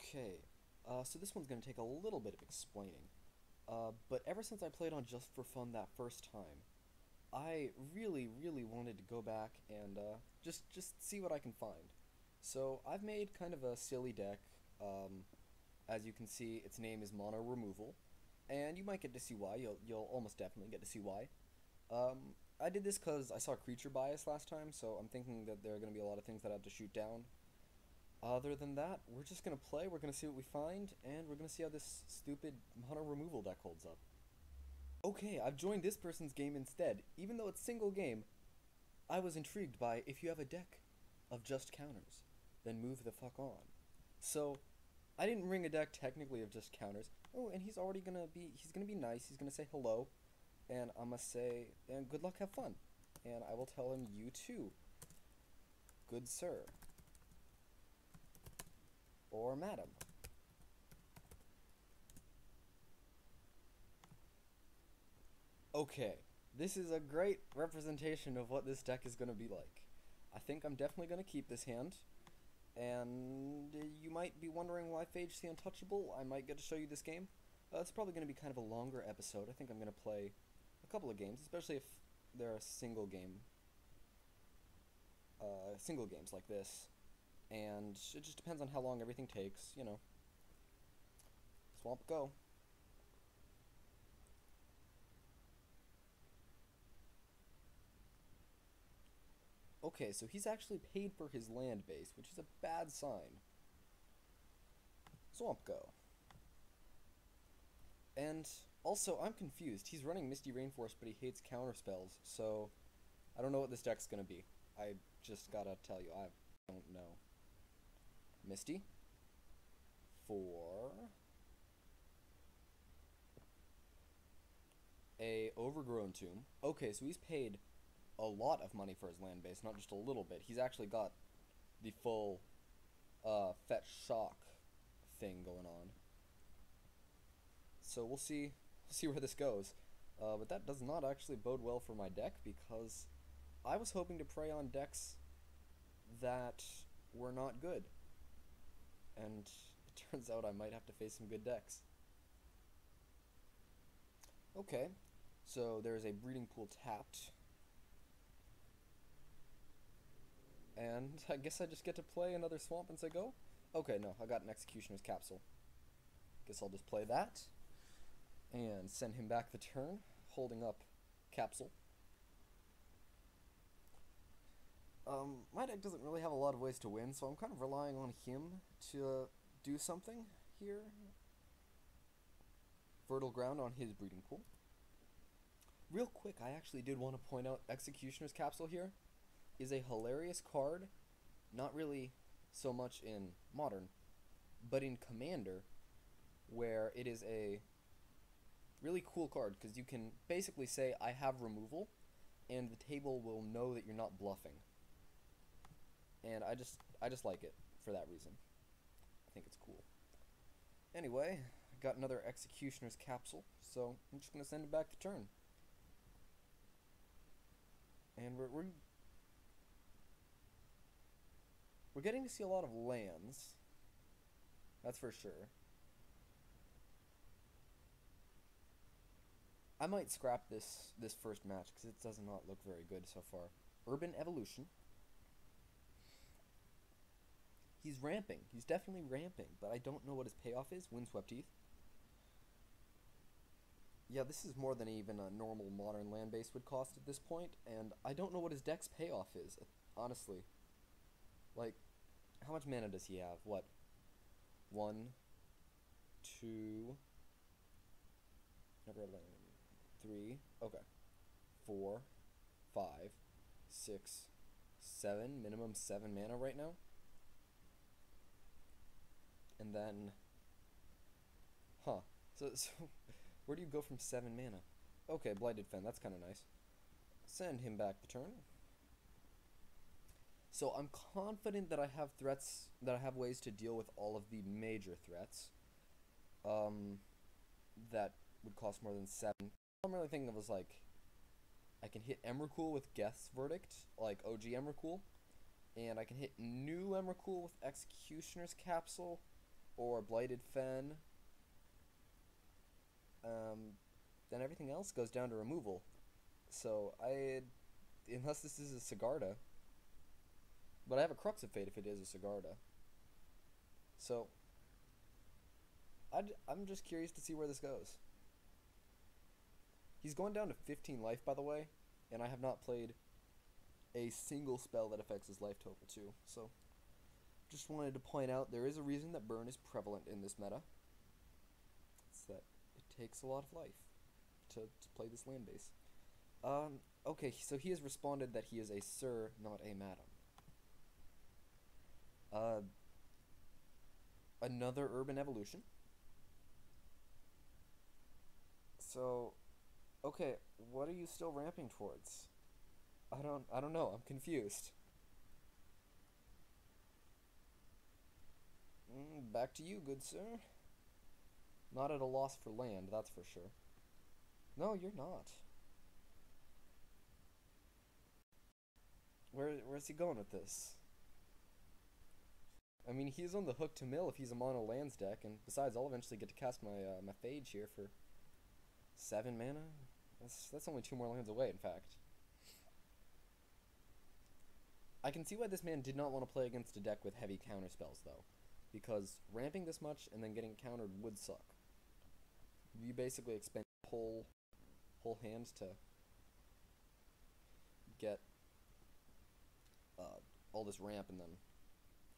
Okay, so this one's going to take a little bit of explaining. But ever since I played on Just for Fun that first time, I really wanted to go back and just see what I can find. So I've made kind of a silly deck. As you can see, its name is Mono Removal, and you might get to see why. You'll almost definitely get to see why. I did this because I saw creature bias last time, so I'm thinking that there are going to be a lot of things that I have to shoot down. Other than that, we're just gonna play, we're gonna see what we find, and we're gonna see how this stupid mono removal deck holds up. Okay, I've joined this person's game instead. Even though it's single game, I was intrigued by if you have a deck of just counters, then move the fuck on. So, I didn't ring a deck technically of just counters. Oh, and he's gonna be nice, he's gonna say hello, and I'm gonna say, and good luck, have fun. And I will tell him, you too, good sir. Or madam. Okay, this is a great representation of what this deck is going to be like. I think I'm definitely going to keep this hand, and you might be wondering why Phage the Untouchable. I might get to show you this game. It's probably going to be kind of a longer episode. I think I'm going to play a couple of games, especially if there are single games like this, and it just depends on how long everything takes, you know. Swamp go. Okay, so he's actually paid for his land base, which is a bad sign. Swamp go. And also, I'm confused. He's running Misty Rainforest, but he hates counter spells, so I don't know what this deck's gonna be. I just gotta tell you, I don't know. Misty for a Overgrown Tomb. Okay, so he's paid a lot of money for his land base, not just a little bit. He's actually got the full fetch shock thing going on. So we'll see where this goes. But that does not actually bode well for my deck, because I was hoping to prey on decks that were not good. And it turns out I might have to face some good decks. Okay, so there's a breeding pool tapped. And I guess I just get to play another swamp and say go? Okay, no, I got an Executioner's Capsule. Guess I'll just play that. And send him back the turn, holding up Capsule. My deck doesn't really have a lot of ways to win, so I'm kind of relying on him to do something here. Fertile Ground on his breeding pool. Real quick, I actually did want to point out Executioner's Capsule here is a hilarious card, not really so much in Modern, but in Commander, where it is a really cool card, because you can basically say, I have removal, and the table will know that you're not bluffing. And I just like it for that reason. I think it's cool. Anyway, I got another Executioner's Capsule, so I'm just going to send it back the turn. And we're getting to see a lot of lands. That's for sure. I might scrap this first match, because it does not look very good so far. Urban Evolution. He's ramping. He's definitely ramping, but I don't know what his payoff is. Windswept Heath. Yeah, this is more than even a normal Modern land base would cost at this point, and I don't know what his deck's payoff is, honestly. Like, how much mana does he have? What? 1, 2, never 3, okay. 4, 5, 6, 7, minimum 7 mana right now. And then, so where do you go from 7 mana? Okay, Blighted Fen, that's kind of nice. Send him back the turn. So I'm confident that I have ways to deal with all of the major threats. That would cost more than 7. All I'm really thinking of is, like, I can hit Emrakul with Geth's Verdict, like OG Emrakul, and I can hit new Emrakul with Executioner's Capsule, or Blighted Fen, then everything else goes down to removal. So unless this is a Sigarda, but I have a Crux of Fate if it is a Sigarda. So I'm just curious to see where this goes. He's going down to 15 life, by the way, and I have not played a single spell that affects his life total too. So just wanted to point out there is a reason that burn is prevalent in this meta. It's that it takes a lot of life to play this land base. Okay, so he has responded that he is a sir, not a madam. Another urban evolution. So, okay, what are you still ramping towards? I don't know. I'm confused. Back to you, good sir. Not at a loss for land, that's for sure. No, you're not. Where's he going with this? I mean, he's on the hook to mill if he's a mono lands deck, and besides, I'll eventually get to cast my my Phage here for 7 mana. That's only 2 more lands away, in fact. I can see why this man did not want to play against a deck with heavy counter spells, though, because ramping this much and then getting countered would suck. You basically expend whole hand to get all this ramp and then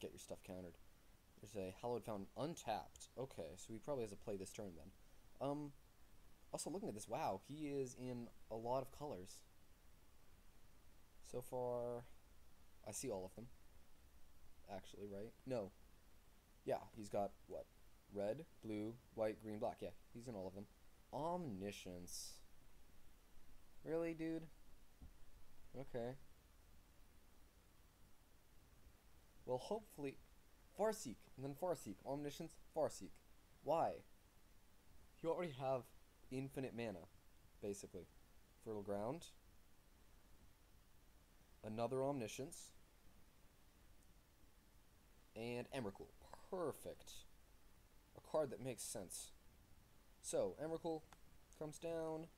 get your stuff countered. There's a Hallowed Fountain untapped. Okay, so he probably has to play this turn then. Also looking at this, wow, he is in a lot of colors. So far, I see all of them. Actually, right? No. Yeah, he's got, what? Red, blue, white, green, black. Yeah, he's in all of them. Omniscience. Really, dude? Okay. Well, hopefully... Farseek, and then Farseek. Omniscience, Farseek. Why? You already have infinite mana, basically. Fertile Ground. Another Omniscience. And Emrakul. Perfect. A card that makes sense. So, Emrakul comes down.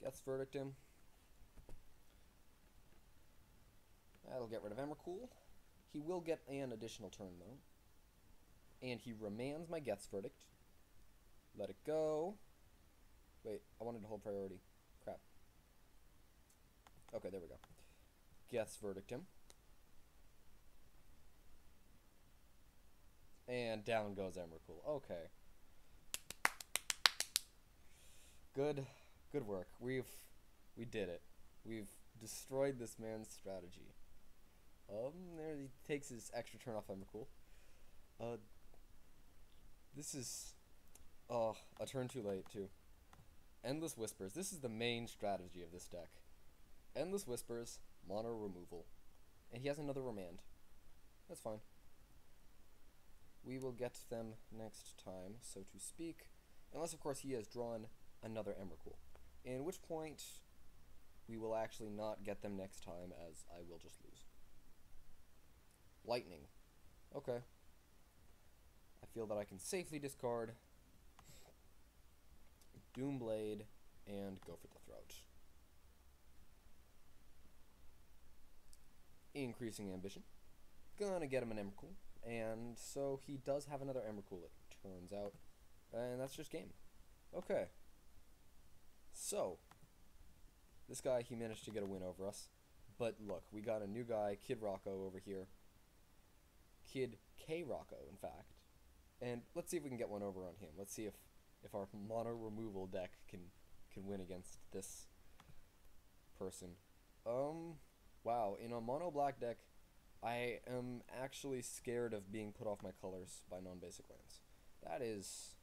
Gets Verdict him. That'll get rid of Emrakul. He will get an additional turn, though. And he remands my Geth's Verdict. Let it go. Wait, I wanted to hold priority. Crap. Okay, there we go. Geth's Verdict him. And down goes Emrakul. Okay. Good work. We did it. We've destroyed this man's strategy. There he takes his extra turn off Emrakul. This is a turn too late too. Endless Whispers. This is the main strategy of this deck. Endless Whispers, mono removal. And he has another remand. That's fine. We will get them next time, so to speak. Unless, of course, he has drawn another Emrakul. In which point, we will actually not get them next time, as I will just lose. Lightning. Okay. I feel that I can safely discard Doomblade and go for the throat. Increasing ambition. Gonna get him an Emrakul. And so he does have another Emrakul, it turns out. And that's just game. Okay. So, this guy, he managed to get a win over us. But look, we got a new guy, Kid Rocco over here. Kid K Rocco, in fact. And let's see if we can get one over on him. Let's see if our mono removal deck can win against this person. Wow, in a mono black deck, I am actually scared of being put off my colors by non-basic lands. That is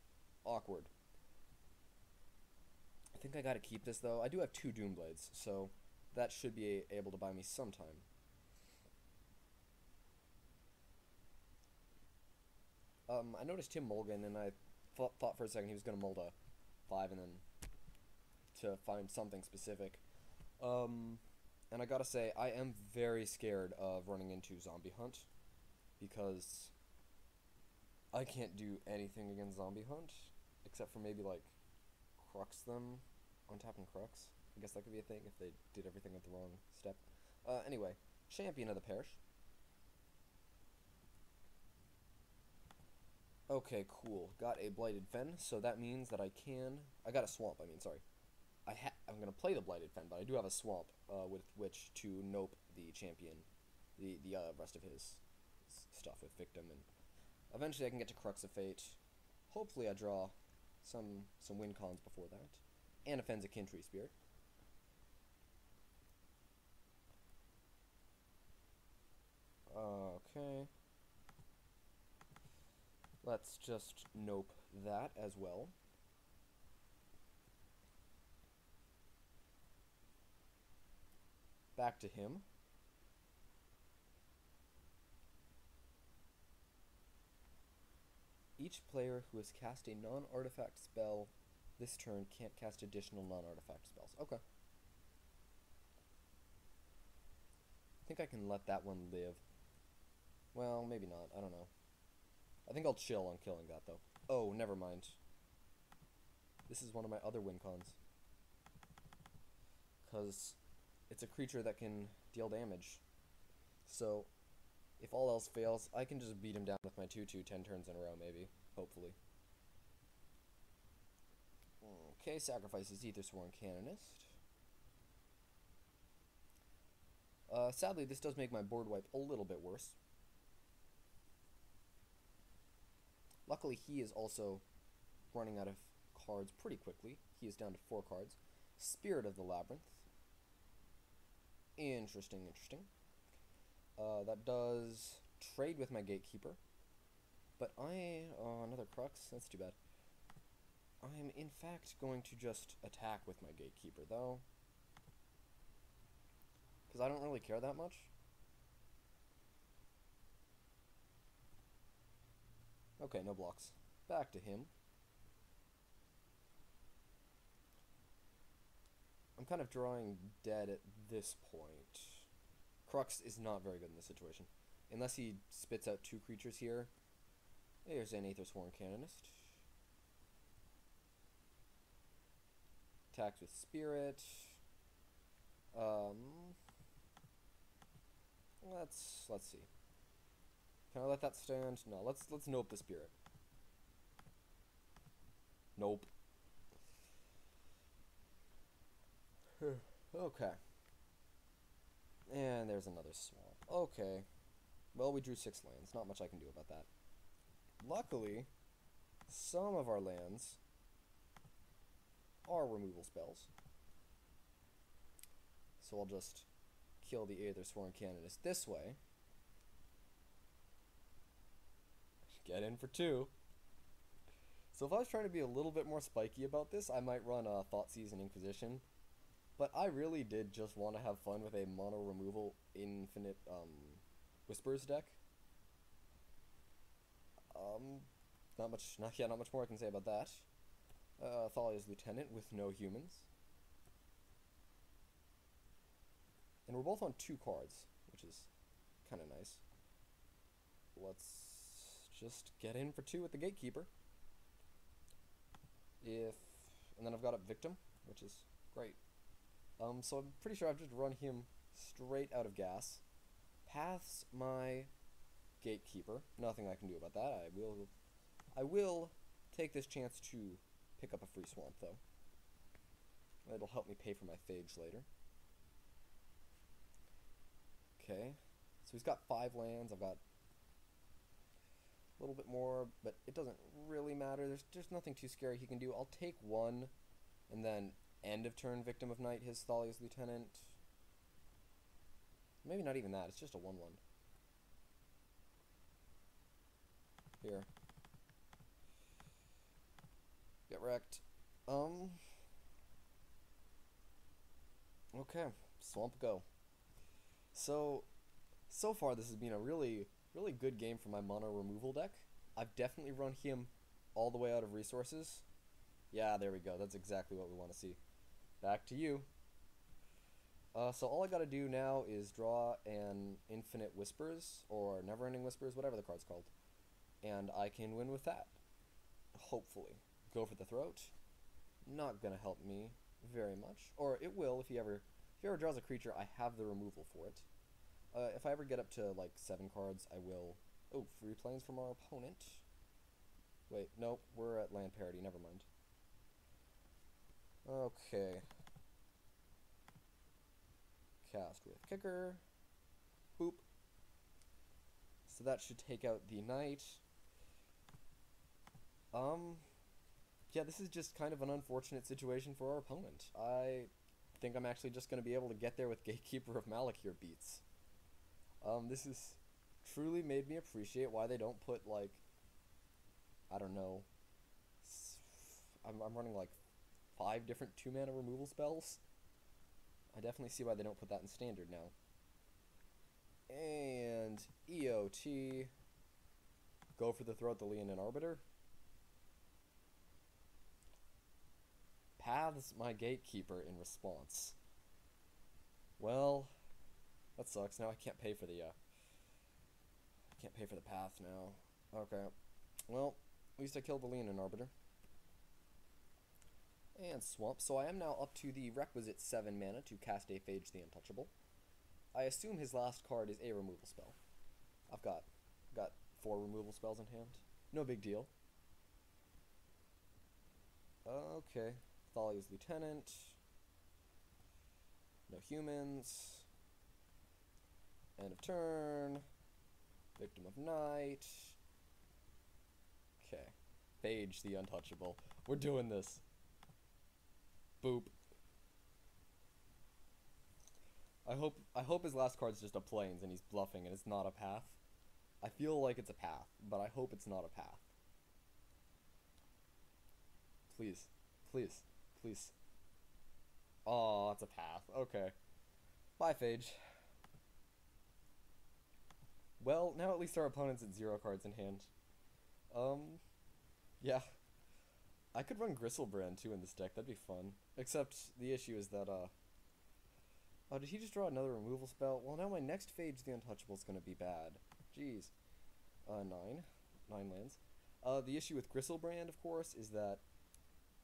awkward. I think I gotta keep this, though. I do have 2 Doomblades, so that should be able to buy me some time. I noticed him mulligan, and I thought for a second he was gonna mold a 5 and then to find something specific. And I gotta say, I am very scared of running into Zombie Hunt. because I can't do anything against Zombie Hunt, except for maybe, like, Crux them, untapping Crux. I guess that could be a thing if they did everything at the wrong step. Anyway, Champion of the Parish. Okay, cool. Got a Blighted Fen, so that means that I got a Swamp, sorry. I'm gonna play the Blighted Fen, but I do have a Swamp, with which to nope the champion, the rest of his stuff with Victim, and eventually I can get to Crux of Fate. Hopefully I draw some win cons before that. And a Fen's a Kintree Spirit. Okay. Let's just nope that as well. Back to him. Each player who has cast a non-artifact spell this turn can't cast additional non-artifact spells. Okay. I think I can let that one live. Well, maybe not. I don't know. I think I'll chill on killing that, though. Oh, never mind. This is one of my other win cons. Because it's a creature that can deal damage. So, if all else fails, I can just beat him down with my 2/2 10 turns in a row, maybe. Hopefully. Okay, sacrifices Aethersworn Canonist. Sadly, this does make my board wipe a little bit worse. Luckily, he is also running out of cards pretty quickly. He is down to 4 cards. Spirit of the Labyrinth. Interesting, interesting. That does trade with my Gatekeeper. But another Crux? That's too bad. I'm in fact going to just attack with my Gatekeeper, though. Because I don't really care that much. Okay, no blocks. Back to him. I'm kind of drawing dead at this point. Crux is not very good in this situation. Unless he spits out 2 creatures here. There's an Aethersworn Canonist. Attacks with Spirit. Let's see. Can I let that stand? No, let's nope the Spirit. Nope. Okay. And there's another swamp. Okay. Well, we drew 6 lands. Not much I can do about that. Luckily, some of our lands are removal spells. So I'll just kill the Aethersworn Canonist this way. Get in for 2. So if I was trying to be a little bit more spiky about this, I might run a Thoughtseize and Inquisition. But I really did just want to have fun with a mono removal infinite Whispers deck. Not much more I can say about that. Thalia's Lieutenant with no humans. And we're both on 2 cards, which is kind of nice. Let's just get in for 2 with the Gatekeeper. And then I've got up Victim, which is great. So I'm pretty sure I've just run him straight out of gas. Paths my Gatekeeper. Nothing I can do about that. I will take this chance to pick up a free swamp, though. It'll help me pay for my Phage later. Okay. So he's got 5 lands. I've got a little bit more, but it doesn't really matter. There's nothing too scary he can do. I'll take 1, and then end of turn Victim of Night, his Thalia's Lieutenant. Maybe not even that. It's just a 1/1. Here. Get wrecked. Okay. Swamp go. So far this has been a really good game for my mono removal deck. I've definitely run him all the way out of resources. Yeah, there we go. That's exactly what we want to see. Back to you. So all I gotta do now is draw an Infinite Whispers, or Never-Ending Whispers, whatever the card's called. And I can win with that. Hopefully. Go for the Throat. Not gonna help me very much. Or it will if he ever draws a creature, I have the removal for it. If I ever get up to like 7 cards, I will... Oh, 3 planes from our opponent. Wait, nope, we're at land parity, never mind. Okay. Cast with Kicker. Boop. So that should take out the Knight. Yeah, this is just kind of an unfortunate situation for our opponent. I think I'm actually just going to be able to get there with Gatekeeper of Malakir beats. This has truly made me appreciate why they don't put, like, I don't know, I'm running like 5 different 2-mana removal spells. I definitely see why they don't put that in Standard now. And EOT. Go for the Throat, the Leonin Arbiter. Paths my Gatekeeper in response. Well, that sucks. Now I can't pay for the path now. Okay. Well, at least I killed the Leonin Arbiter. And Swamp. So I am now up to the requisite 7 mana to cast a Phage the Untouchable. I assume his last card is a removal spell. I've got 4 removal spells in hand. No big deal. Okay. Thalia's Lieutenant. No humans. End of turn. Victim of Night. Okay. Phage the Untouchable. We're doing this. Boop. I hope his last card's just a plains and he's bluffing and it's not a path. I feel like it's a path, but I hope it's not a path. Please. Please. Please. Oh, it's a path. Okay. Bye, Phage. Well, now at least our opponent's at 0 cards in hand. Yeah. I could run Gristlebrand too in this deck, that'd be fun. Except the issue is that, oh, did he just draw another removal spell? Well, now my next Phage the Untouchable is gonna be bad. Jeez. 9. 9 lands. The issue with Gristlebrand, of course, is that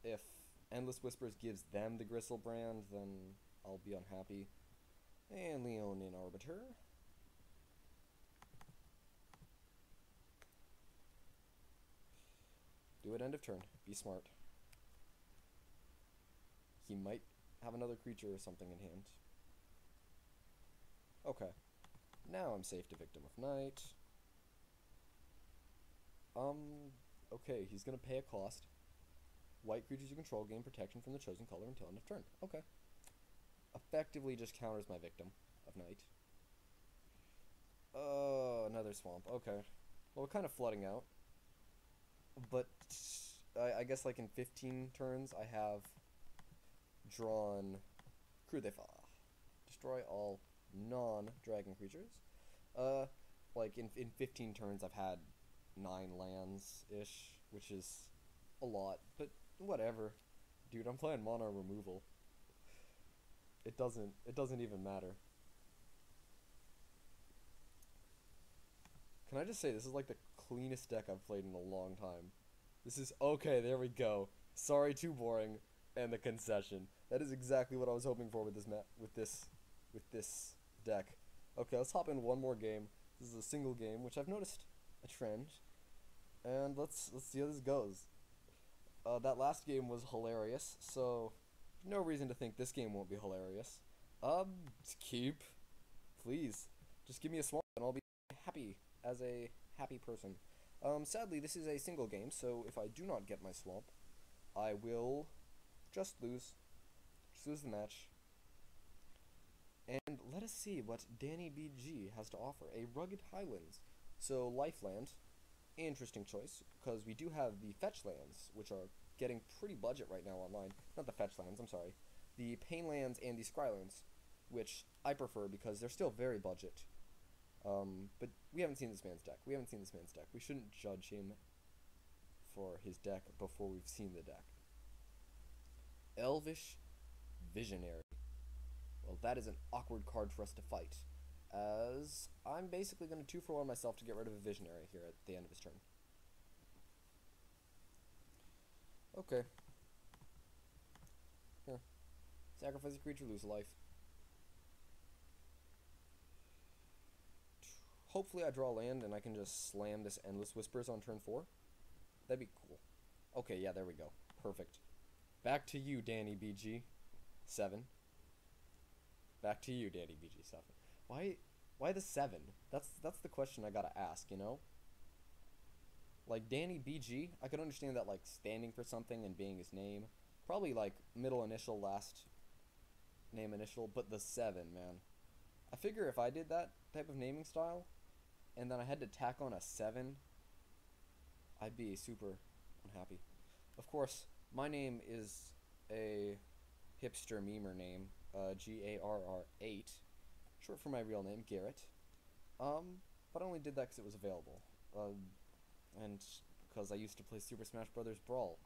if Endless Whispers gives them the Gristlebrand, then I'll be unhappy. And Leonin Arbiter. Do it end of turn. Be smart. He might have another creature or something in hand. Okay. Now I'm safe to Victim of Night. Okay, he's gonna pay a cost. White creatures you control gain protection from the chosen color until end of turn. Okay. Effectively just counters my Victim of Night. Another Swamp. Okay. Well, we're kind of flooding out. But I guess like in 15 turns I have drawn Krudefa. Destroy all non-dragon creatures. Like in 15 turns I've had 9 lands-ish, which is a lot, but whatever. Dude, I'm playing mono removal. It doesn't even matter. Can I just say, this is like the cleanest deck I've played in a long time. This is, okay, there we go. Sorry, too boring, and the concession. That is exactly what I was hoping for with this deck. Okay, let's hop in one more game. This is a single game, which I've noticed a trend. And let's see how this goes. That last game was hilarious, so no reason to think this game won't be hilarious. Keep. Please. Just give me a swamp and I'll be happy as a happy person. Sadly, this is a single game, so if I do not get my swamp, I will just lose. Just lose the match. And let us see what Danny BG has to offer. A Rugged Highlands. So, Lifeland. Interesting choice, because we do have the fetch lands, which are getting pretty budget right now online. Not the fetch lands, I'm sorry. The pain lands and the scrylands, which I prefer because they're still very budget. But we haven't seen this man's deck. We shouldn't judge him for his deck before we've seen the deck. Elvish Visionary. Well, that is an awkward card for us to fight, as I'm basically going to 2-for-1 myself to get rid of a Visionary here at the end of his turn. Okay. Here. Sacrifice a creature, lose a life. Hopefully I draw land and I can just slam this Endless Whispers on turn 4. That'd be cool. Okay, yeah, there we go. Perfect. Back to you, Danny BG. 7. Back to you, Danny BG. 7. Why the 7? That's the question I gotta ask, you know? Like, Danny BG, I could understand that, like, standing for something and being his name. Probably, like, middle initial, last name initial, but the 7, man. I figure if I did that type of naming style, and then I had to tack on a 7, I'd be super unhappy. Of course, my name is a hipster memer name, Garr8, short for my real name, Garrett. But I only did that because it was available. And because I used to play Super Smash Bros. Brawl,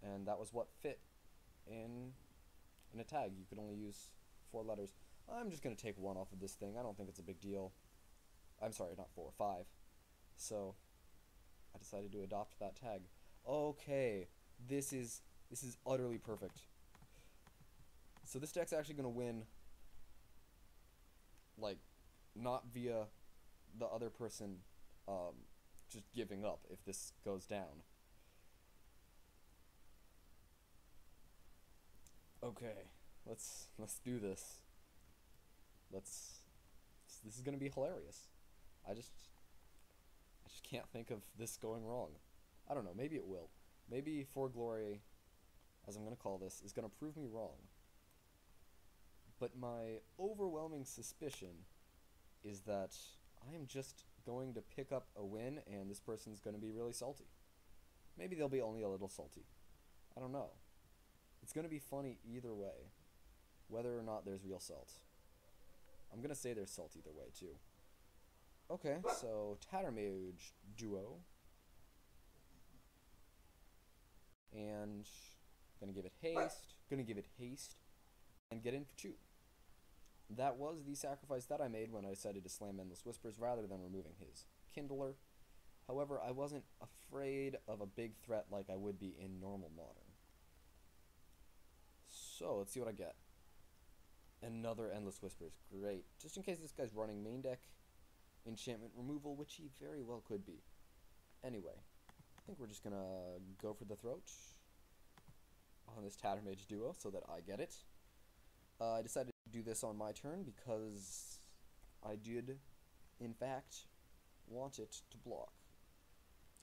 and that was what fit in a tag. You could only use 4 letters. I'm just going to take 1 off of this thing. I don't think it's a big deal. I'm sorry, not 4, 5. So, I decided to adopt that tag. Okay, this is utterly perfect. So this deck's actually going to win, like, not via the other person just giving up if this goes down. Okay, let's do this. This is gonna be hilarious. I just can't think of this going wrong. I don't know, maybe it will. Maybe For Glory, as I'm gonna call this, is gonna prove me wrong. But my overwhelming suspicion is that I am just going to pick up a win and this person's going to be really salty. Maybe they'll be only a little salty. I don't know. It's going to be funny either way, whether or not there's real salt. I'm going to say there's salt either way, too. Okay, so Tattermage Duo. And going to give it haste, and get in for 2. That was the sacrifice that I made when I decided to slam Endless Whispers rather than removing his Kindler. However, I wasn't afraid of a big threat like I would be in normal Modern. So, let's see what I get. Another Endless Whispers. Great. Just in case this guy's running main deck enchantment removal, which he very well could be. Anyway, I think we're just gonna go for the throat on this Tattermage Duo so that I get it. I decided to do this on my turn because I did, in fact, want it to block,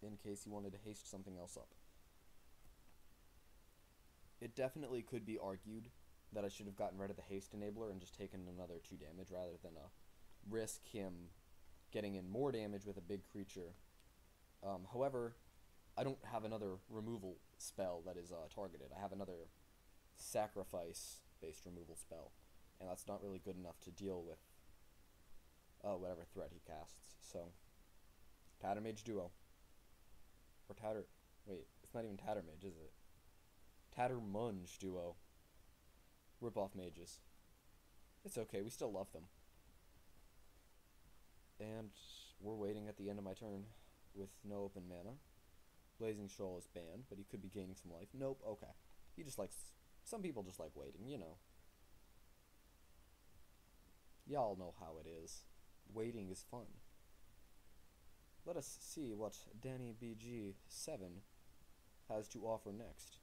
in case he wanted to haste something else up. It definitely could be argued that I should have gotten rid of the haste enabler and just taken another 2 damage rather than risk him getting in more damage with a big creature. However, I don't have another removal spell that is targeted. I have another sacrifice-based removal spell, and that's not really good enough to deal with whatever threat he casts. So, Tattermage Duo. Or wait, it's not even Tattermage, is it? Tattermunge Duo. Rip off mages. It's okay, we still love them. And we're waiting at the end of my turn with no open mana. Blazing Shoal is banned, but he could be gaining some life. Nope, okay. He just likes... Some people just like waiting, you know. Y'all know how it is. Waiting is fun. Let us see what Danny BG7 has to offer next.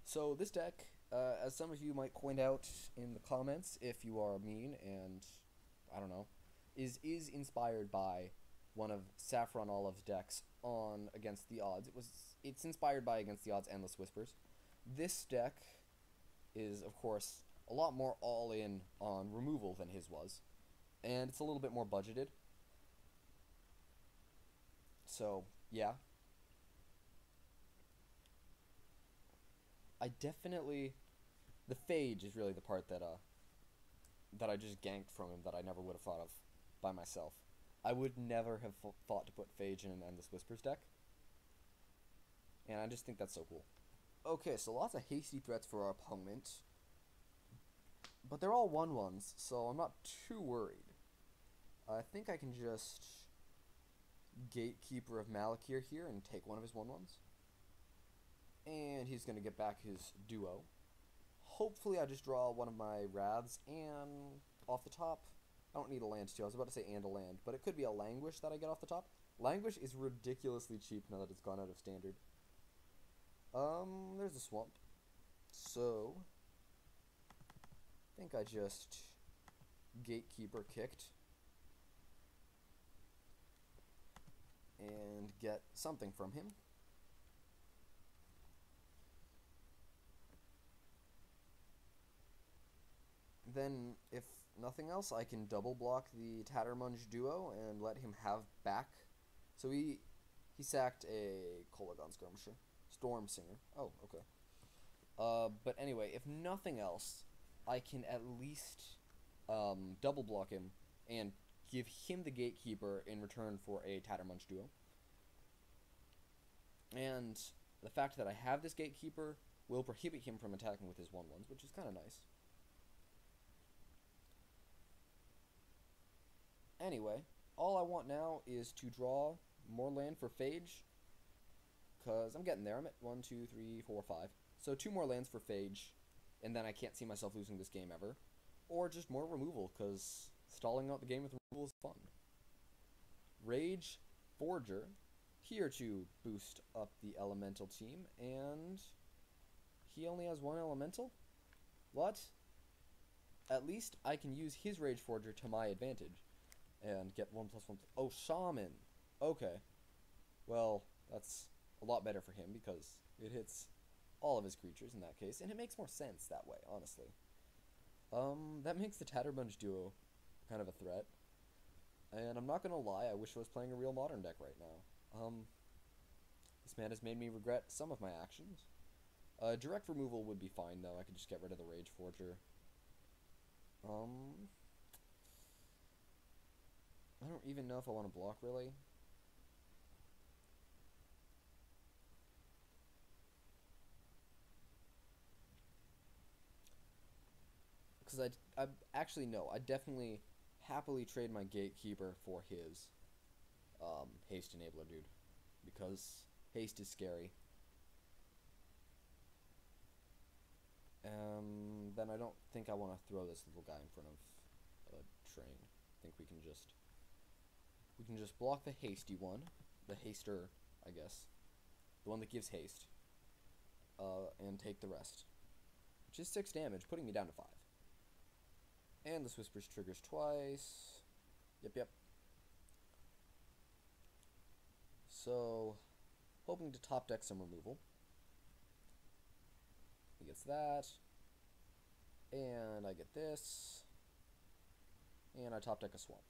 So this deck, as some of you might point out in the comments, if you are mean and, I don't know, is inspired by one of Saffron Olive's decks on Against the Odds. It's inspired by Against the Odds Endless Whispers. This deck is, of course, a lot more all-in on removal than his was, and it's a little bit more budgeted. So, yeah. I definitely... The Phage is really the part that I just ganked from him that I never would have thought of by myself. I would never have thought to put Phage in an Endless Whispers deck. And I just think that's so cool. Okay, so lots of hasty threats for our opponent, but they're all 1/1s, so I'm not too worried. I think I can just Gatekeeper of Malakir here and take one of his 1/1s. And he's going to get back his duo. Hopefully I just draw one of my Wraths, and off the top, I don't need a land too. I was about to say and a land, but it could be a Languish that I get off the top. Languish is ridiculously cheap now that it's gone out of standard. There's a Swamp. So, I think I just Gatekeeper kicked and get something from him. Then, if nothing else, I can double block the Tattermunge duo and let him have back. So he sacked a Kolagon Skirmisher. Storm Singer. Oh, okay. But anyway, if nothing else, I can at least double block him and give him the Gatekeeper in return for a Tattermunge duo. And the fact that I have this Gatekeeper will prohibit him from attacking with his 1/1s, which is kind of nice. Anyway, all I want now is to draw more land for Phage, because I'm getting there. I'm at 1, 2, 3, 4, 5. So 2 more lands for Phage, and then I can't see myself losing this game ever. Or just more removal, because stalling out the game with removal is fun. Rage Forger, here to boost up the Elemental team, and he only has 1 Elemental? What? At least I can use his Rage Forger to my advantage and get 1/1. Oh, Shaman. Okay. Well, that's a lot better for him because it hits all of his creatures in that case, and it makes more sense that way, honestly. That makes the Tattermunge duo kind of a threat. And I'm not gonna lie, I wish I was playing a real Modern deck right now. This man has made me regret some of my actions. Direct removal would be fine, though. I could just get rid of the Rage Forger. I don't even know if I want to block, really. Because I actually, no, I definitely happily trade my Gatekeeper for his Haste Enabler dude. Because haste is scary. Then I don't think I want to throw this little guy in front of a train. I think we can just block the hasty one, the haster, I guess, the one that gives haste, and take the rest, which is 6 damage, putting me down to 5. And this Whispers triggers twice. Yep. So, hoping to top deck some removal. He gets that. And I get this. And I top deck a Swamp.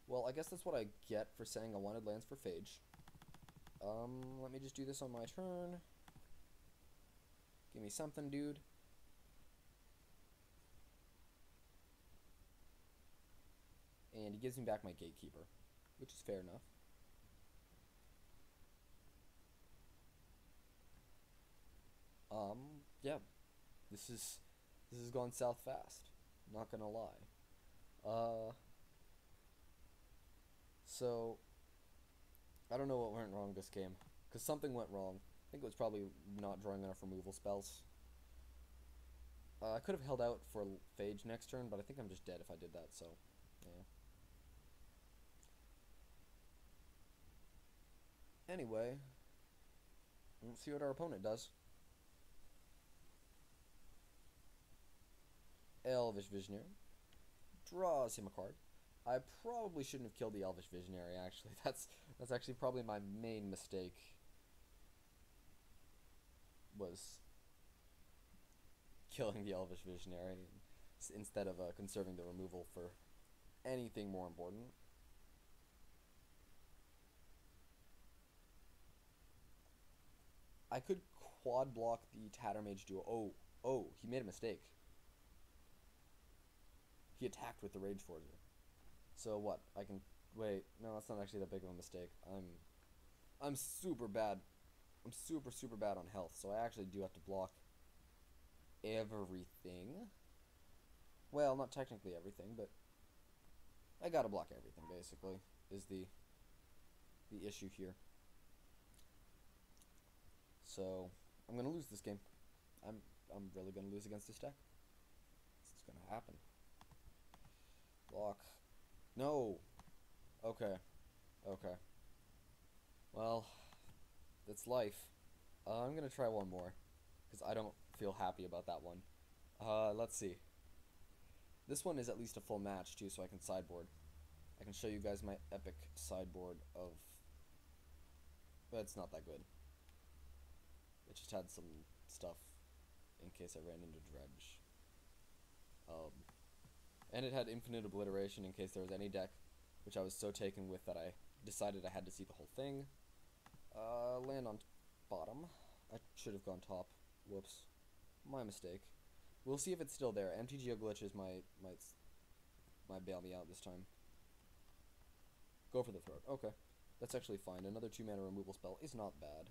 Well, I guess that's what I get for saying I wanted lands for Phage. Let me just do this on my turn. Give me something, dude. And he gives me back my Gatekeeper, which is fair enough. Yeah. This has gone south fast. Not gonna lie. So I don't know what went wrong this game, because something went wrong. I think it was probably not drawing enough removal spells. I could have held out for Phage next turn, but I think I'm just dead if I did that, so, yeah. Anyway, let's see what our opponent does. Elvish Visionary. Draws him a card. I probably shouldn't have killed the Elvish Visionary, actually. That's actually probably my main mistake. Was killing the Elvish Visionary instead of conserving the removal for anything more important. I could quad block the Tattermage duo. Oh, he made a mistake. He attacked with the Rage Forger. So what? Wait, no, that's not actually that big of a mistake. I'm super bad. I'm super, super bad on health, so I actually do have to block everything. Well, not technically everything, but I gotta block everything, basically, is the issue here. So, I'm gonna lose this game. I'm really gonna lose against this deck. It's gonna happen. Block. No! Okay. Okay. Well, that's life. I'm gonna try one more, because I don't feel happy about that one. Let's see. This one is at least a full match, too, so I can sideboard. I can show you guys my epic sideboard of... But it's not that good. It just had some stuff in case I ran into Dredge. And it had infinite obliteration in case there was any deck, which I was so taken with that I decided I had to see the whole thing. Land on bottom. I should have gone top. Whoops. My mistake. We'll see if it's still there. MTGO glitches might bail me out this time. Go for the throat. Okay. That's actually fine. Another 2-mana removal spell is not bad.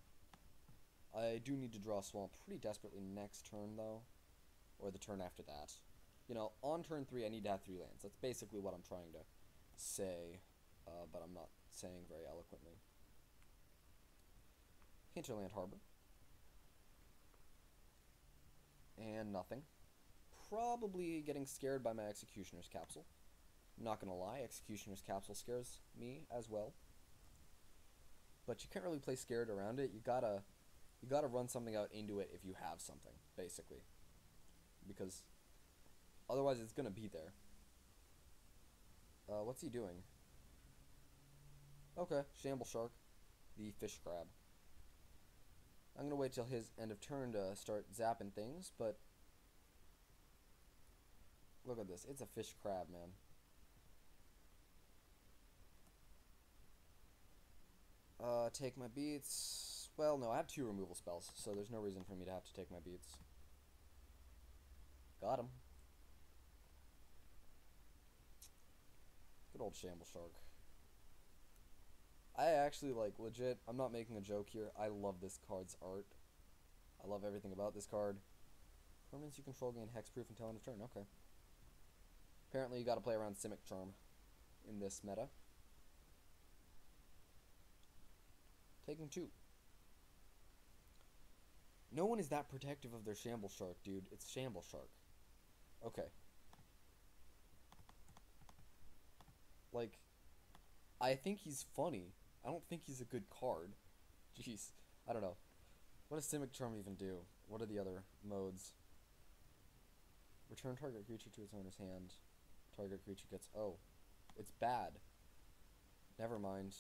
I do need to draw Swamp pretty desperately next turn, though. Or the turn after that. You know, on turn 3, I need to have 3 lands. That's basically what I'm trying to say, but I'm not saying very eloquently. Hinterland Harbor. And nothing. Probably getting scared by my Executioner's Capsule. Not gonna lie, Executioner's Capsule scares me as well. But you can't really play scared around it. You gotta run something out into it if you have something, basically. Because otherwise it's gonna be there. What's he doing? Okay, Shamble Shark, the fish crab. I'm gonna wait till his end of turn to start zapping things, but look at this. It's a fish crab, man. Take my beats. Well, no, I have 2 removal spells, so there's no reason for me to have to take my beats. Got him. Good old Shamble Shark. I actually, like, legit, I'm not making a joke here. I love this card's art. I love everything about this card. Permanents you control gain hexproof until end of turn. Okay. Apparently you gotta play around Simic Charm in this meta. Taking 2. No one is that protective of their Shamble Shark, dude. It's Shamble Shark. Okay. Like, I think he's funny. I don't think he's a good card. Jeez. I don't know. What does Simic Charm even do? What are the other modes? Return target creature to its owner's hand. Target creature gets... Oh. It's bad. Never mind.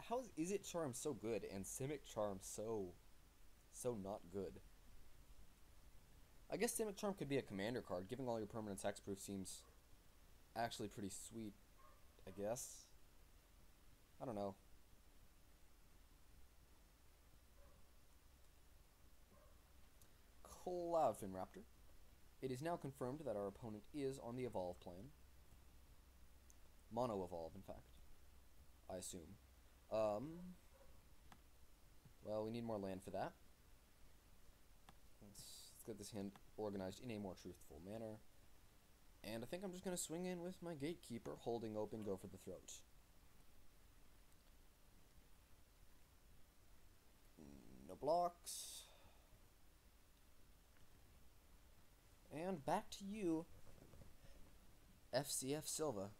How is it Charm so good and Simic Charm so not good? I guess Simic Charm could be a commander card. Giving all your permanents hexproof seems actually pretty sweet, I guess. I don't know. Cloudfin Raptor. It is now confirmed that our opponent is on the Evolve plan. Mono Evolve, in fact. I assume. Well, we need more land for that. Let's get this hand organized in a more truthful manner. And I think I'm just going to swing in with my Gatekeeper, holding open, go for the throat. No blocks. And back to you, FCF Silva.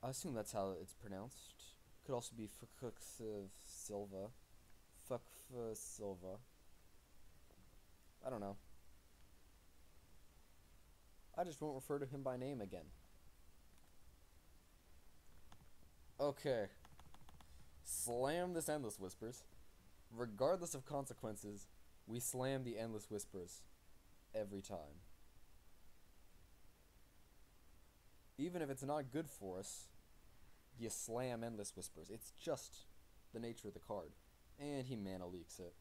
I assume that's how it's pronounced. Could also be Fukuk Silva. Fuck Silva. I don't know. I just won't refer to him by name again. Okay. Slam this Endless Whispers. Regardless of consequences, we slam the Endless Whispers every time. Even if it's not good for us, you slam Endless Whispers. It's just the nature of the card. And he mana leaks it.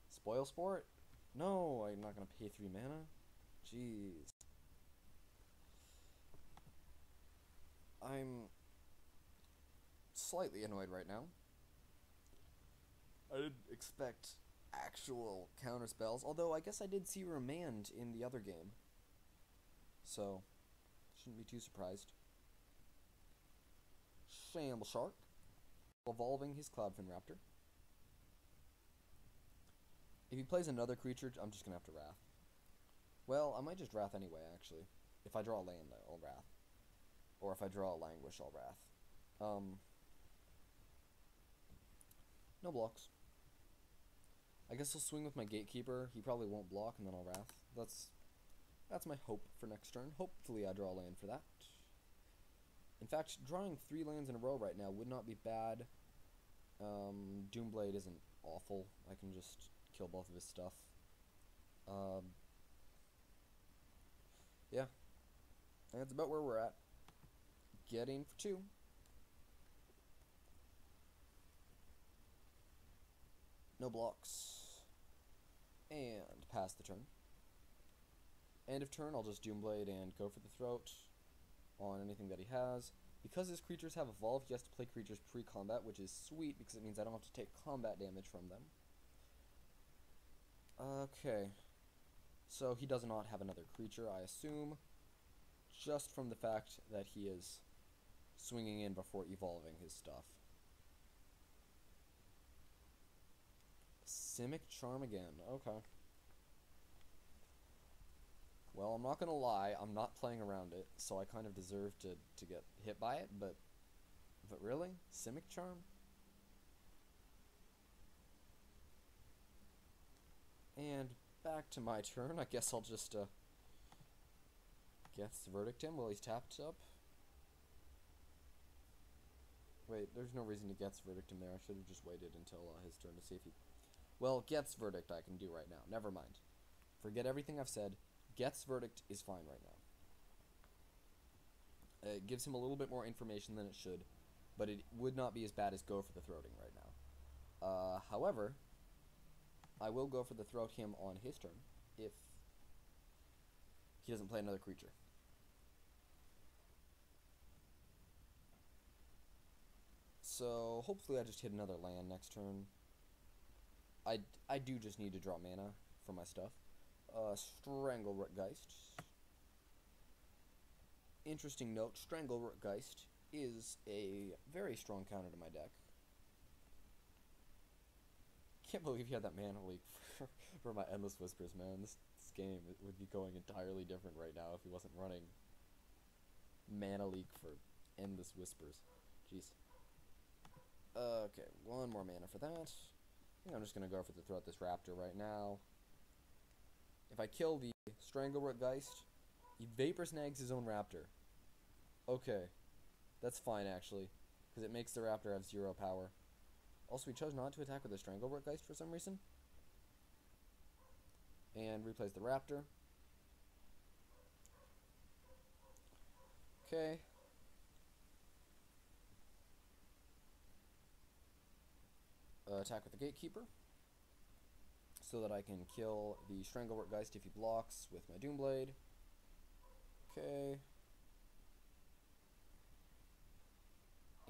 Spoil Sport? No, I'm not going to pay 3 mana. Jeez. I'm slightly annoyed right now. I didn't expect actual counter spells, although I guess I did see Remand in the other game. So, shouldn't be too surprised. Shamble Shark, evolving his Cloudfin Raptor. If he plays another creature, I'm just gonna have to Wrath. Well, I might just Wrath anyway, actually. If I draw a land, I'll Wrath. Or if I draw a Languish, I'll Wrath. No blocks. I guess I'll swing with my Gatekeeper. He probably won't block, and then I'll Wrath. That's my hope for next turn. Hopefully I draw a land for that. In fact, drawing 3 lands in a row right now would not be bad. Doomblade isn't awful. I can just kill both of his stuff. Yeah. And that's about where we're at. Getting for 2. No blocks. And pass the turn. End of turn, I'll just Doomblade and go for the throat on anything that he has. Because his creatures have evolved, he has to play creatures pre-combat, which is sweet because it means I don't have to take combat damage from them. Okay. So he does not have another creature, I assume, just from the fact that he is swinging in before evolving his stuff. Simic Charm again, okay. Well, I'm not gonna lie, I'm not playing around it, so I kind of deserve to get hit by it, but really? Simic Charm? And back to my turn. I guess I'll just Geth's Verdict him while he's tapped up. Wait, there's no reason to Geth's Verdict him there. I should have just waited until his turn to see if he... Well, Geth's Verdict I can do right now. Never mind. Forget everything I've said. Geth's Verdict is fine right now. It gives him a little bit more information than it should, but it would not be as bad as Go for the Throating right now. However, I will Go for the Throat him on his turn if he doesn't play another creature. So hopefully I just hit another land next turn. I do just need to draw mana for my stuff. Stranglerootgeist. Interesting note, Stranglerootgeist is a very strong counter to my deck. Can't believe you had that mana leak for my Endless Whispers, man. This game would be going entirely different right now if he wasn't running mana leak for Endless Whispers. Jeez. Okay, 1 more mana for that. I think I'm just gonna go for the Throat this Raptor right now. If I kill the Stranglerootgeist, he Vapor Snags his own Raptor. Okay, that's fine actually, because it makes the Raptor have 0 power. Also, he chose not to attack with the Stranglerootgeist for some reason. And replays the Raptor. Okay. Attack with the Gatekeeper, so that I can kill the Stranglerootgeist if he blocks with my Doomblade. Okay.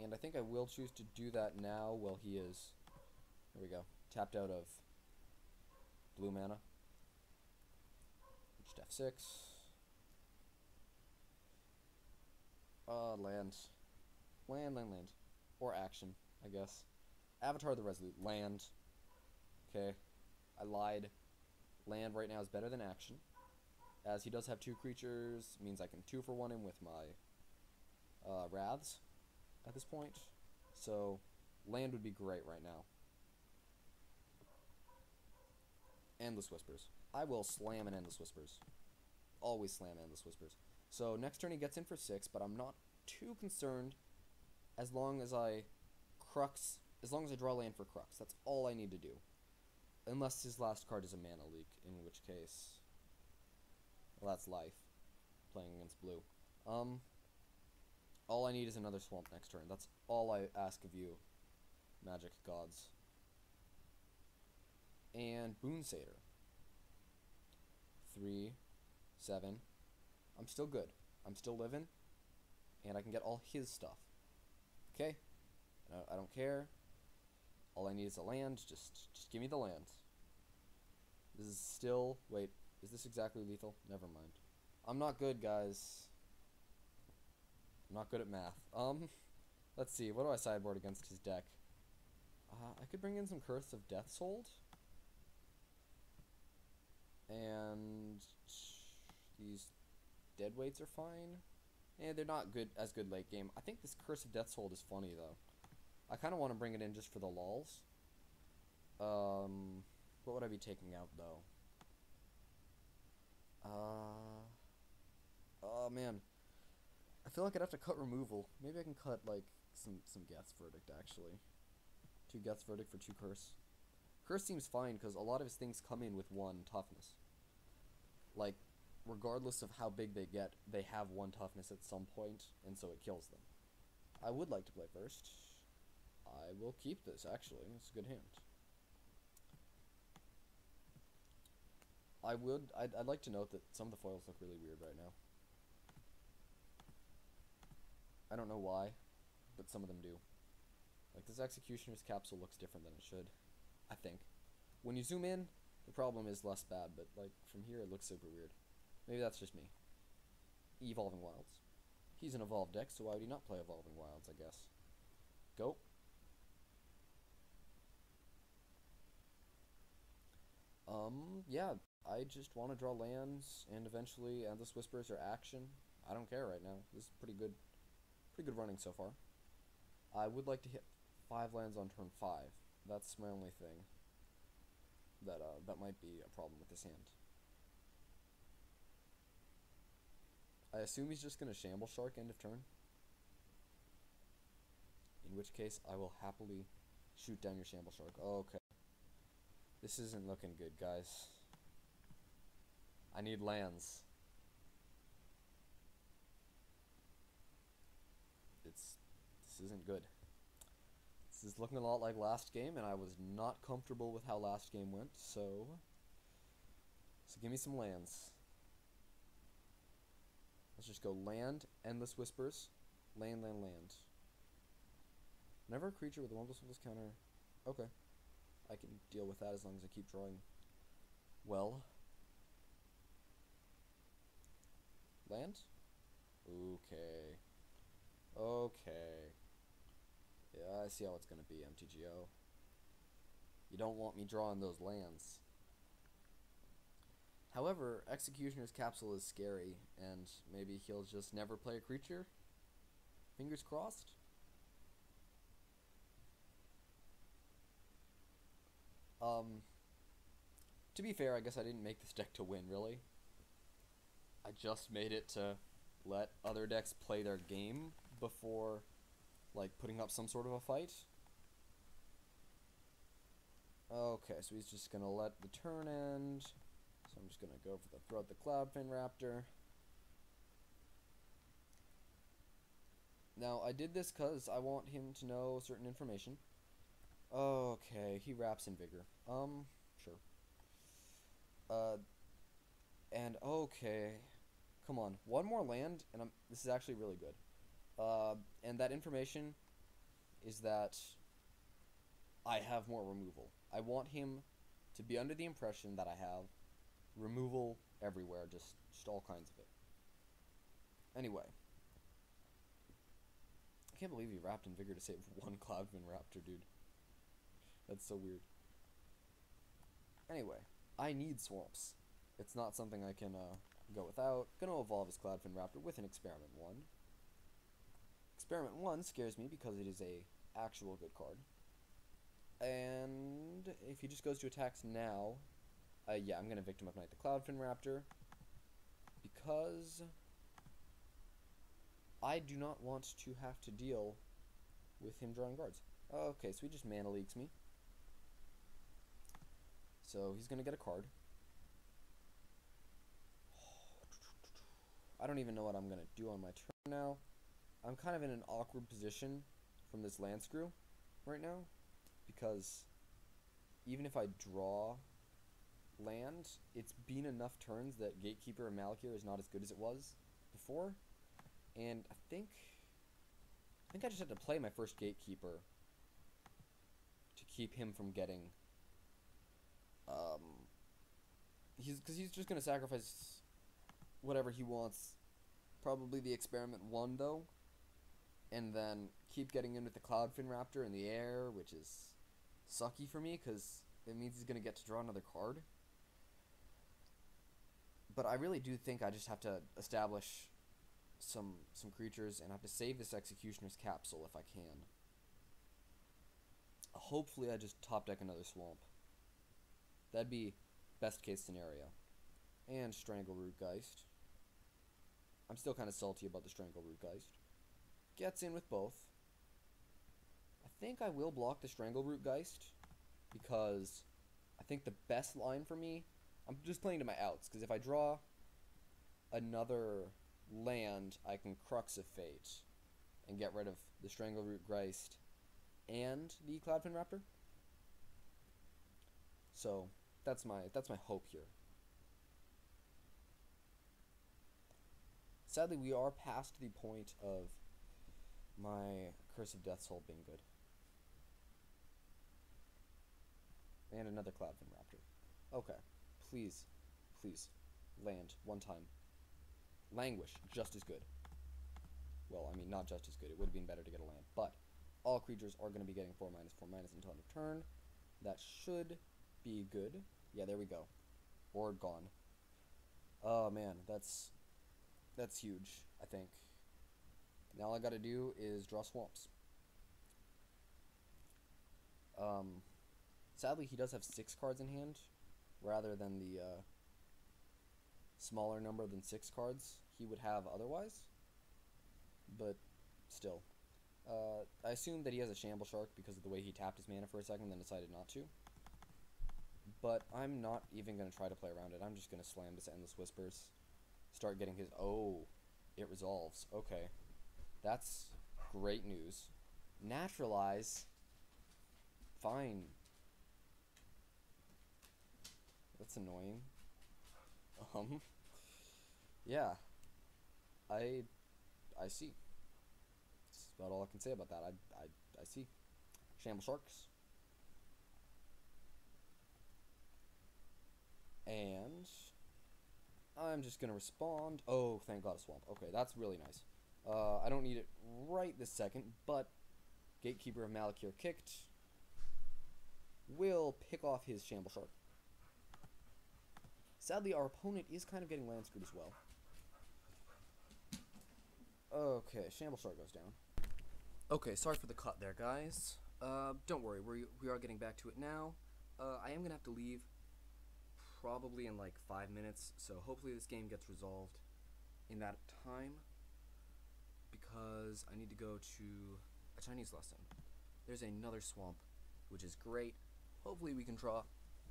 And I think I will choose to do that now while he is, there we go, tapped out of blue mana. Just F6. Land. Land. Or action, I guess. Avatar the Resolute. Land. Okay. I lied. Land right now is better than action. As he does have 2 creatures, means I can 2-for-1 him with my Wraths at this point. So, land would be great right now. Endless Whispers. I will slam an Endless Whispers. Always slam Endless Whispers. So, next turn he gets in for 6, but I'm not too concerned as long as I draw land for Crux. That's all I need to do. Unless his last card is a mana leak, in which case, well, that's life, playing against blue. All I need is another swamp next turn. That's all I ask of you, Magic Gods. And Boon Satyr. 3, 7. I'm still good. I'm still living, and I can get all his stuff. Okay? I don't care. All I need is a land. Just give me the land. This is still... Wait, is this exactly lethal? Never mind. I'm not good, guys. I'm not good at math. Let's see. What do I sideboard against his deck? I could bring in some Curse of Death's Hold. And these deadweights are fine. They're not good as good late game. I think this Curse of Death's Hold is funny, though. I kind of want to bring it in just for the lulz. What would I be taking out, though? Oh, man. I feel like I'd have to cut removal. Maybe I can cut, like, some Geth's Verdict, actually. 2 Geth's Verdict for 2 Curse. Curse seems fine, because a lot of his things come in with 1 toughness. Like, regardless of how big they get, they have 1 toughness at some point, and so it kills them. I would like to play first. I will keep this, actually. It's a good hand. I'd like to note that some of the foils look really weird right now. I don't know why, but some of them do. Like, this Executioner's Capsule looks different than it should, I think. When you zoom in, the problem is less bad, but, like, from here it looks super weird. Maybe that's just me. Evolving Wilds. He's an evolved deck, so why would he not play Evolving Wilds, I guess? Go. Yeah, I just want to draw lands, and eventually Endless Whispers or action. I don't care right now. This is pretty good running so far. I would like to hit 5 lands on turn 5. That's my only thing. That might be a problem with this hand. I assume he's just gonna Shamble Shark end of turn. In which case, I will happily shoot down your Shamble Shark. Oh, okay. This isn't looking good, guys. I need lands. This isn't good. This is looking a lot like last game, and I was not comfortable with how last game went, so give me some lands. Let's just go land, Endless Whispers, land. Whenever a creature with a 1/1 counter... Okay. I can deal with that as long as I keep drawing well. Land? Okay. Yeah, I see how it's gonna be, MTGO. You don't want me drawing those lands. However, Executioner's Capsule is scary, and maybe he'll just never play a creature? Fingers crossed? To be fair, I guess I didn't make this deck to win, really. I just made it to let other decks play their game before, like, putting up some sort of a fight. Okay, so he's just gonna let the turn end. So I'm just gonna go for the Throat the Cloudfin Raptor. Now, I did this because I want him to know certain information. Okay, he wraps in Vigor. Sure. And okay. Come on, 1 more land, and this is actually really good. And that information is that I have more removal. I want him to be under the impression that I have removal everywhere, just all kinds of it. Anyway. I can't believe he wrapped in Vigor to save 1 Cloudfin Raptor, dude. That's so weird. Anyway, I need swamps. It's not something I can go without. Gonna evolve his Cloudfin Raptor with an Experiment 1. Experiment 1 scares me because it is a actual good card. And if he just goes to attacks now, yeah, I'm gonna Victim of Night the Cloudfin Raptor because I do not want to have to deal with him drawing cards. Okay, so he just Mana Leaks me. So he's gonna get a card. I don't even know what I'm gonna do on my turn now. I'm kind of in an awkward position from this land screw right now, because even if I draw land, it's been enough turns that Gatekeeper and Malakir is not as good as it was before, and I think I just had to play my first Gatekeeper to keep him from getting, um, because he's just gonna sacrifice whatever he wants. Probably the experiment 1 though, and then keep getting in with the Cloudfin Raptor in the air, which is sucky for me because it means he's gonna get to draw another card. But I really do think I just have to establish some creatures, and I have to save this Executioner's Capsule if I can. Hopefully I just top deck another Swamp. That'd be best case scenario. And Strangleroot Geist. I'm still kind of salty about the Strangleroot Geist. Gets in with both. I think I will block the Strangleroot Geist because I think the best line for me, I'm just playing to my outs, because if I draw another land, I can Crux of Fate and get rid of the Strangleroot Geist and the Cloudfin Raptor. So that's my hope here. Sadly, we are past the point of my Curse of Death Soul being good. And another Cloudfin Raptor. Okay. Please. Please. Land. One time. Languish. Just as good. Well, I mean, not just as good. It would have been better to get a land. But all creatures are going to be getting 4/4- until end of turn. That should be good. Yeah, there we go. Board gone. Oh, man. That's huge, I think. Now all I gotta do is draw swamps. Sadly, he does have 6 cards in hand, rather than the smaller number than 6 cards he would have otherwise. But still. I assume that he has a Shamble Shark because of the way he tapped his mana for a second, then decided not to. But I'm not even going to try to play around it. I'm just going to slam this Endless Whispers. Start getting his... Oh, it resolves. Okay. That's great news. Naturalize. Fine. That's annoying. Yeah. I see. That's about all I can say about that. I see. Shamble Sharks. And I'm just gonna respond. Oh, thank God, a swamp. Okay, that's really nice. I don't need it right this second, but Gatekeeper of Malakir kicked. Will pick off his Shamble Shark. Sadly, our opponent is kind of getting land screwed as well. Okay, Shamble Shark goes down. Okay, sorry for the cut there, guys. Don't worry, we are getting back to it now. I am gonna have to leave probably in like 5 minutes, so hopefully this game gets resolved in that time, because I need to go to a Chinese lesson. There's another swamp, which is great. Hopefully we can draw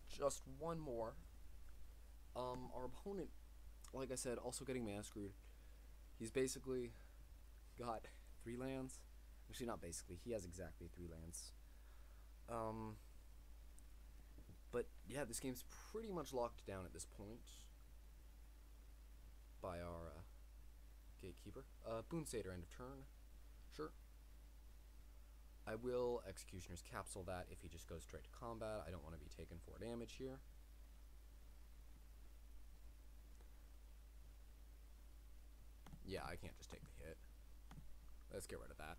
just one more. Our opponent, like I said, also getting mana screwed. He's basically got 3 lands. Actually, not basically. He has exactly 3 lands. But yeah, this game's pretty much locked down at this point by our Gatekeeper. Boon Satyr, end of turn. Sure. I will Executioner's Capsule that if he just goes straight to combat. I don't want to be taking 4 damage here. Yeah, I can't just take the hit. Let's get rid of that.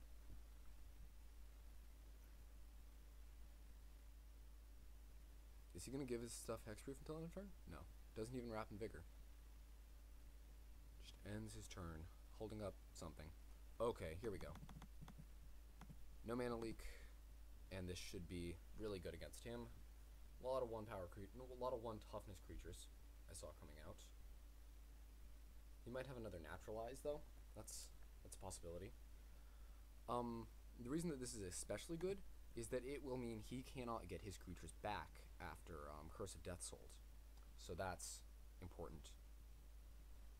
Is he going to give his stuff hexproof until end of turn? No. Doesn't even wrap in Vigor. Just ends his turn, holding up something. Okay, here we go. No mana leak, and this should be really good against him. A lot of 1-power a lot of 1 toughness creatures I saw coming out. He might have another Naturalize though. That's a possibility. The reason that this is especially good is that it will mean he cannot get his creatures back after Curse of Death Soul. So that's important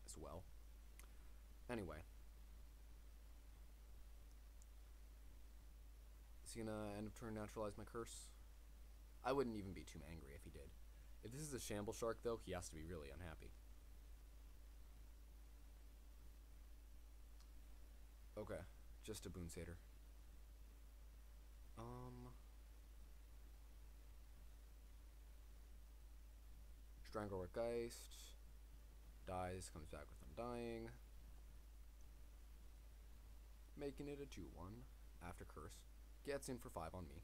as well. Anyway. Is he gonna end of turn naturalize my curse? I wouldn't even be too angry if he did. If this is a Shamble Shark though, he has to be really unhappy. Okay, just a Boon Satyr. Strangleroot Geist. Dies, comes back with Undying. Making it a 2-1 after Curse. Gets in for 5 on me.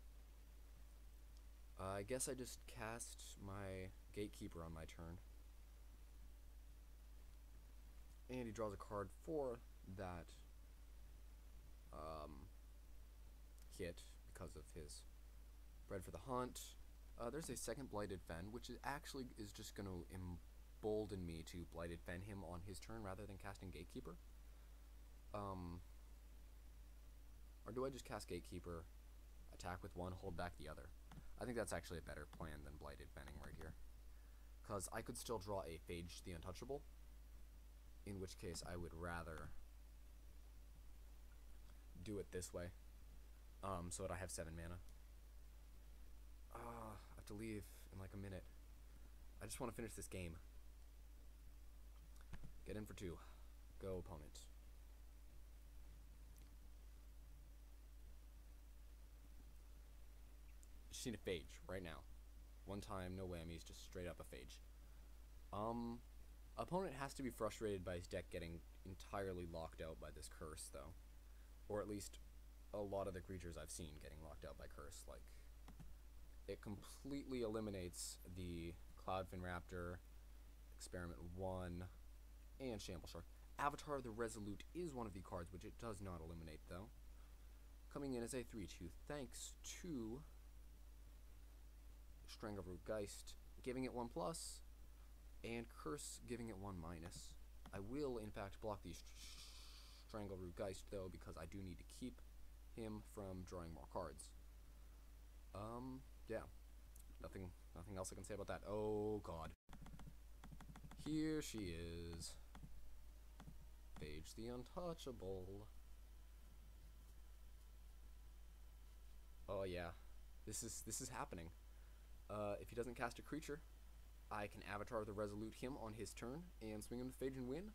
I guess I just cast my Gatekeeper on my turn. And he draws a card for that hit because of his Bred for the Hunt. There's a second Blighted Fen, which actually is just going to embolden me to Blighted Fen him on his turn rather than casting Gatekeeper. Or do I just cast Gatekeeper, attack with one, hold back the other? I think that's actually a better plan than Blighted Fenning right here. Because I could still draw a Phage the Untouchable, in which case I would rather do it this way, so that I have 7 mana. I have to leave in like a minute. I just want to finish this game. Get in for 2. Go, opponent. Just need a Phage right now. One time, no whammies, just straight up a Phage. Opponent has to be frustrated by his deck getting entirely locked out by this Curse, though. Or at least a lot of the creatures I've seen getting locked out by Curse. Like, it completely eliminates the Cloudfin Raptor, Experiment 1, and Shamble Shark. Avatar of the Resolute is one of the cards, which it does not eliminate, though. Coming in as a 3-2, thanks to Strangleroot Geist, giving it 1+, and Curse giving it 1-. I will, in fact, block the Strangleroot Geist, though, because I do need to keep him from drawing more cards. Yeah. Nothing else I can say about that. Oh, God. Here she is. Phage the Untouchable. Oh, yeah. This is happening. If he doesn't cast a creature, I can Avatar the Resolute him on his turn and swing him with Phage and win.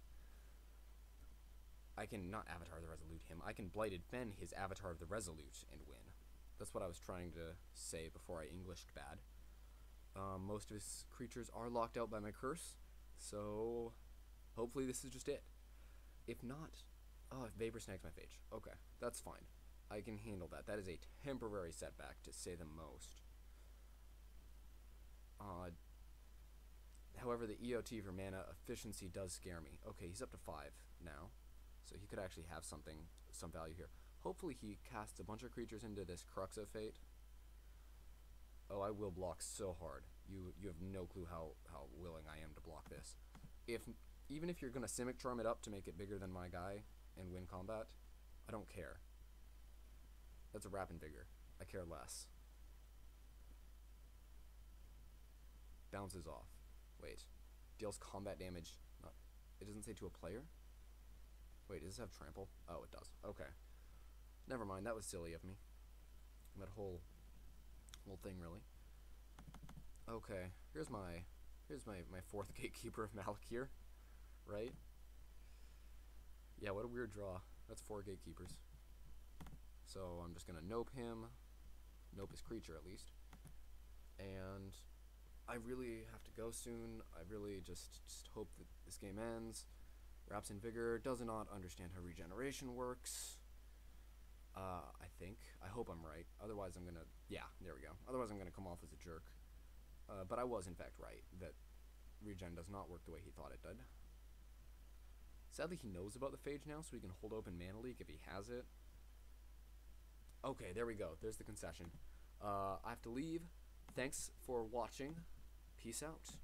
I can not Avatar the Resolute him. I can Blighted Fen his Avatar of the Resolute and win. That's what I was trying to say before I Englished bad. Most of his creatures are locked out by my Curse, so hopefully this is just it. If not, if Vapor snags my Phage. Okay, that's fine. I can handle that. That is a temporary setback, to say the most. However, the EOT for mana efficiency does scare me. Okay, he's up to 5 now, so he could actually have some value here. Hopefully he casts a bunch of creatures into this Crux of Fate. Oh, I will block so hard. You have no clue how willing I am to block this. Even if you're going to Simic Charm it up to make it bigger than my guy and win combat, I don't care. That's a Rapid Vigor. I care less. Bounces off. Wait. Deals combat damage. It doesn't say to a player? Wait, does this have trample? Oh, it does. Okay. Never mind, that was silly of me. That whole thing, really. Okay, here's my 4th Gatekeeper of Malakir, right? Yeah, what a weird draw. That's 4 Gatekeepers. So I'm just gonna nope him. Nope his creature, at least. And I really have to go soon. I really just hope that this game ends. Raps in Vigor does not understand how regeneration works. I think. I hope I'm right. Otherwise I'm gonna... Yeah, there we go. Otherwise I'm gonna come off as a jerk. But I was, in fact, right. That regen does not work the way he thought it did. Sadly, he knows about the Phage now, so he can hold open Mana Leak if he has it. Okay, there we go. There's the concession. I have to leave. Thanks for watching. Peace out.